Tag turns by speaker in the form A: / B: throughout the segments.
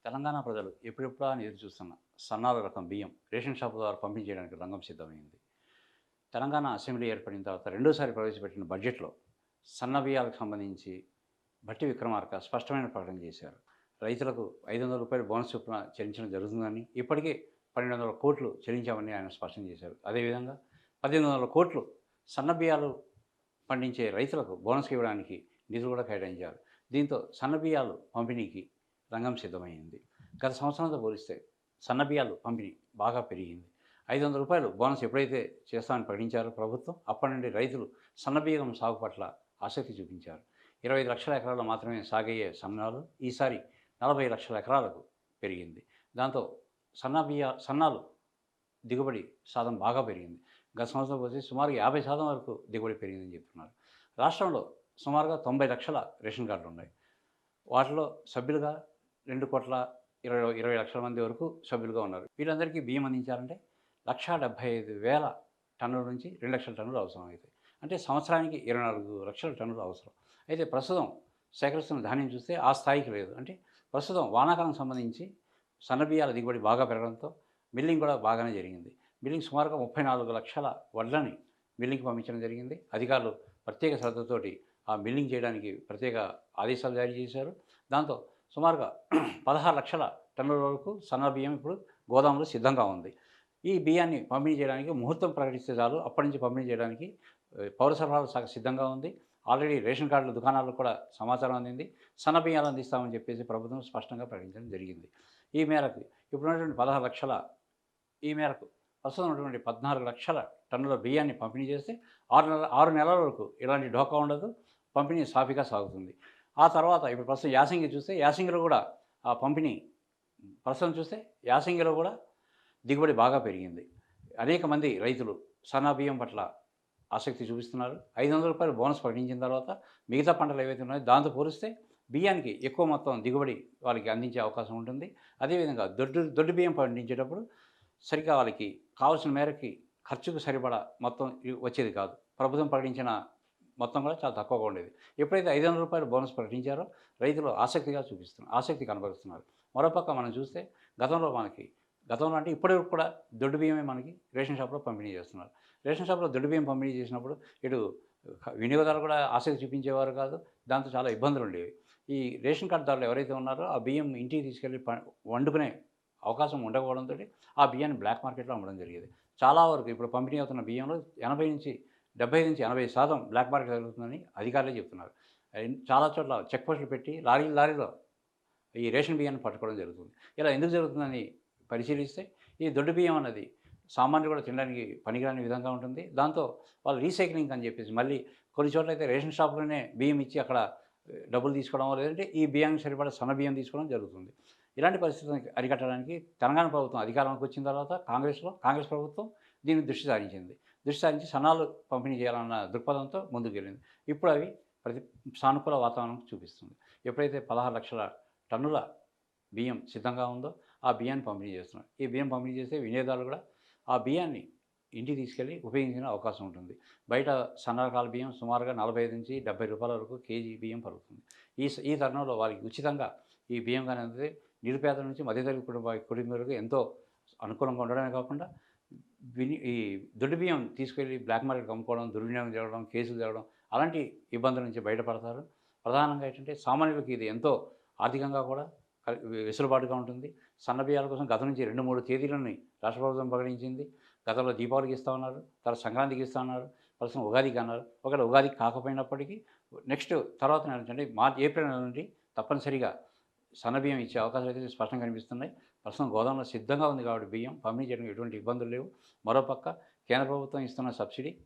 A: తెలంగాణ ప్రజలు ఎప్పుడెప్పుడా అని ఎదురు చూస్తున్న సన్నాల రకం బియ్యం రేషన్ షాపు ద్వారా పంపిణీ చేయడానికి రంగం సిద్ధమైంది. తెలంగాణ అసెంబ్లీ ఏర్పడిన తర్వాత రెండోసారి ప్రవేశపెట్టిన బడ్జెట్‌లో సన్న బియ్యాలకు సంబంధించి భట్టి విక్రమార్క స్పష్టమైన ప్రకటన చేశారు. రైతులకు రూ. 500 బోనస్ చొప్పున చెల్లించడం జరుగుతుందని, ఇప్పటికే 1,200 కోట్లు చెల్లించామని ఆయన స్పష్టం చేశారు. అదేవిధంగా 1,800 కోట్లు సన్న బియ్యాలు పండించే రైతులకు బోనస్ ఇవ్వడానికి నిధులు కూడా కేటాయించారు. దీంతో సన్న బియ్యాలు పంపిణీకి రంగం సిద్ధమైంది. గత సంవత్సరంతో పోలిస్తే సన్న బియ్యాలు పంపిణీ బాగా పెరిగింది. రూ. 500 బోనస్ ఎప్పుడైతే చేస్తామని ప్రకటించారో ప్రభుత్వం, అప్పటి నుండి రైతులు సన్న బియ్యం సాగు పట్ల ఆసక్తి చూపించారు. 25 లక్షల ఎకరాల్లో మాత్రమే సాగయ్యే సన్నాలు ఈసారి 40 లక్షల ఎకరాలకు పెరిగింది. దాంతో సన్నాలు దిగుబడి శాతం బాగా పెరిగింది. గత సంవత్సరం పోతే సుమారు 50% వరకు దిగుబడి పెరిగిందని చెప్తున్నారు. రాష్ట్రంలో సుమారుగా 90 లక్షల రేషన్ కార్డులు ఉన్నాయి. వాటిలో సభ్యులుగా 2,20,00,000 మంది వరకు సభ్యులుగా ఉన్నారు. వీళ్ళందరికీ బియ్యం అందించాలంటే 1,75,000 టన్నుల నుంచి 2,00,000 టన్నులు అవసరం అవుతాయి. అంటే సంవత్సరానికి 24 లక్షల టన్నులు అవసరం. అయితే ప్రస్తుతం సేకరిస్తున్న ధాన్యం చూస్తే ఆ స్థాయికి లేదు. అంటే ప్రస్తుతం వానాకాలం సంబంధించి సన్నబియ్యాల దిగుబడి బాగా పెరగడంతో మిల్లింగ్ కూడా బాగానే జరిగింది. మిల్లింగ్ సుమారుగా 34 లక్షల వడ్లని మిల్లింగ్‌కి పంపించడం జరిగింది. అధికారులు ప్రత్యేక శ్రద్ధతోటి ఆ మిల్లింగ్ చేయడానికి ప్రత్యేక ఆదేశాలు జారీ చేశారు. దాంతో సుమారుగా 16 లక్షల టన్నుల వరకు సన్న బియ్యం ఇప్పుడు గోదాములో సిద్ధంగా ఉంది. ఈ బియ్యాన్ని పంపిణీ చేయడానికి ముహూర్తం ప్రకటిస్తే చాలు అప్పటి నుంచి పంపిణీ చేయడానికి పౌర సరఫరాల శాఖ సిద్ధంగా ఉంది. ఆల్రెడీ రేషన్ కార్డుల దుకాణాలకు కూడా సమాచారం అందింది. సన్న బియ్యాలు అందిస్తామని చెప్పేసి ప్రభుత్వం స్పష్టంగా ప్రకటించడం జరిగింది. ఈ మేరకు ఇప్పుడున్నటువంటి 16 లక్షల ఈ మేరకు ప్రస్తుతం ఉన్నటువంటి 14 లక్షల టన్నుల బియ్యాన్ని పంపిణీ చేస్తే 6 నెలల వరకు ఎలాంటి ఢోకా ఉండదు. పంపిణీ సాఫీగా సాగుతుంది. ఆ తర్వాత ఇప్పుడు ప్రస్తుతం యాసంగి చూస్తే యాసంగిలో కూడా ఆ పంపిణీ ప్రస్తుతం చూస్తే యాసంగిలో కూడా దిగుబడి బాగా పెరిగింది. అనేక మంది రైతులు సన్న బియ్యం పట్ల ఆసక్తి చూపిస్తున్నారు. రూ. 500 బోనస్ ప్రకటించిన తర్వాత మిగతా పంటలు ఏవైతే ఉన్నాయో దాంతో పోలిస్తే బియ్యానికి ఎక్కువ మొత్తం దిగుబడి వాళ్ళకి అందించే అవకాశం ఉంటుంది. అదేవిధంగా దొడ్డు బియ్యం పండించేటప్పుడు సరిగ్గా వాళ్ళకి కావాల్సిన మేరకి ఖర్చుకు సరిపడా మొత్తం వచ్చేది కాదు. ప్రభుత్వం ప్రకటించిన మొత్తం కూడా చాలా తక్కువగా ఉండేది. ఎప్పుడైతే రూ. 500 బోనస్ ప్రకటించారో రైతులు ఆసక్తి కనబరుస్తున్నారు. మరోపక్క మనం చూస్తే గతంలో అంటే ఇప్పటివరకు కూడా దొడ్డు బియ్యమే మనకి రేషన్ షాప్‌లో పంపిణీ చేస్తున్నారు. రేషన్ షాప్‌లో దొడ్డు బియ్యం పంపిణీ చేసినప్పుడు ఇటు వినియోగదారులు కూడా ఆసక్తి చూపించేవారు కాదు. దాంతో చాలా ఇబ్బందులు ఉండేవి. ఈ రేషన్ కార్డుదారులు ఎవరైతే ఉన్నారో ఆ బియ్యం ఇంటికి తీసుకెళ్ళి వండుకునే అవకాశం ఉండకపోవడంతోటి ఆ బియ్యాన్ని బ్లాక్ మార్కెట్‌లో అమ్మడం జరిగేది. చాలా వరకు ఇప్పుడు పంపిణీ అవుతున్న బియ్యంలో 70-80% బ్లాక్ మార్కెట్ జరుగుతుందని అధికారులే చెప్తున్నారు. చాలా చోట్ల చెక్ పోస్టులు పెట్టి లారీలో ఈ రేషన్ బియ్యాన్ని పట్టుకోవడం జరుగుతుంది. ఇలా ఎందుకు జరుగుతుందని పరిశీలిస్తే ఈ దొడ్డు బియ్యం అన్నది సామాన్యులు కూడా తినడానికి పనికిరాని విధంగా ఉంటుంది. దాంతో వాళ్ళు రీసైక్లింగ్ అని చెప్పేసి మళ్ళీ కొన్ని చోట్లయితే రేషన్ షాప్‌లోనే బియ్యం ఇచ్చి అక్కడ డబ్బులు తీసుకోవడం, లేదంటే ఈ బియ్యానికి సరిపడా సన్న బియ్యం తీసుకోవడం జరుగుతుంది. ఇలాంటి పరిస్థితులను అరికట్టడానికి తెలంగాణ ప్రభుత్వం అధికారంలోకి వచ్చిన తర్వాత కాంగ్రెస్ ప్రభుత్వం దీన్ని దృష్టి సారించి సన్నాలు పంపిణీ చేయాలన్న దృక్పథంతో ముందుకెళ్ళింది. ఇప్పుడు అవి సానుకూల వాతావరణం చూపిస్తుంది. ఎప్పుడైతే 16 లక్షల టన్నుల బియ్యం సిద్ధంగా ఉందో ఆ బియ్యాన్ని పంపిణీ చేస్తున్నారు. ఈ బియ్యం పంపిణీ చేస్తే వినియోగదారులు కూడా ఆ బియ్యాన్ని ఇంటికి తీసుకెళ్ళి ఉపయోగించిన అవకాశం ఉంటుంది. బయట సన్న రకాల బియ్యం సుమారుగా రూ. 45-70 వరకు కేజీ బియ్యం పలుకుతుంది. ఈ తరుణంలో వారికి ఉచితంగా ఈ బియ్యం కానీ అందితే నిరుపేదల నుంచి మధ్యతరగతి కుటుంబాలకు ఎంతో అనుకూలంగా ఉండడమే కాకుండా ఈ దొడ్డు బియ్యం తీసుకెళ్ళి బ్లాక్ మార్కెట్‌కి అమ్ముకోవడం, దుర్వినియోగం జరగడం, కేసులు జరగడం అలాంటి ఇబ్బందుల నుంచి బయటపడతారు. ప్రధానంగా ఏంటంటే సామాన్యులకు ఇది ఎంతో ఆర్థికంగా కూడా వెసులుబాటుగా ఉంటుంది. సన్న బియ్యాల కోసం గతం నుంచి 2, 3 తేదీలని రాష్ట్ర ప్రభుత్వం ప్రకటించింది. గతంలో దీపావళికి ఇస్తా ఉన్నారు, తర్వాత సంక్రాంతికి ఇస్తా ఉన్నారు, ప్రస్తుతం ఉగాదికి అన్నారు. ఒకవేళ ఉగాదికి కాకపోయినప్పటికీ నెక్స్ట్ తర్వాత నెల నుంచి అంటే ఏప్రిల్ నెల నుండి తప్పనిసరిగా సన్నబియ్యం ఇచ్చే అవకాశాలు అయితే స్పష్టంగా కనిపిస్తున్నాయి. ప్రస్తుతం గోదాంలో సిద్ధంగా ఉంది కాబట్టి బియ్యం పంపిణీ చేయడానికి ఎటువంటి ఇబ్బందులు లేవు. మరోపక్క కేంద్ర ప్రభుత్వం ఇస్తున్న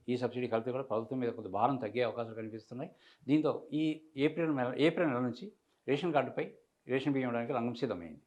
A: ఈ సబ్సిడీ కలిపి కూడా ప్రభుత్వం మీద కొంత భారం తగ్గే అవకాశాలు కనిపిస్తున్నాయి. దీంతో ఈ ఏప్రిల్ నెల నుంచి రేషన్ కార్డుపై రేషన్ బియ్యం ఇవ్వడానికి రంగం సిద్ధమైంది.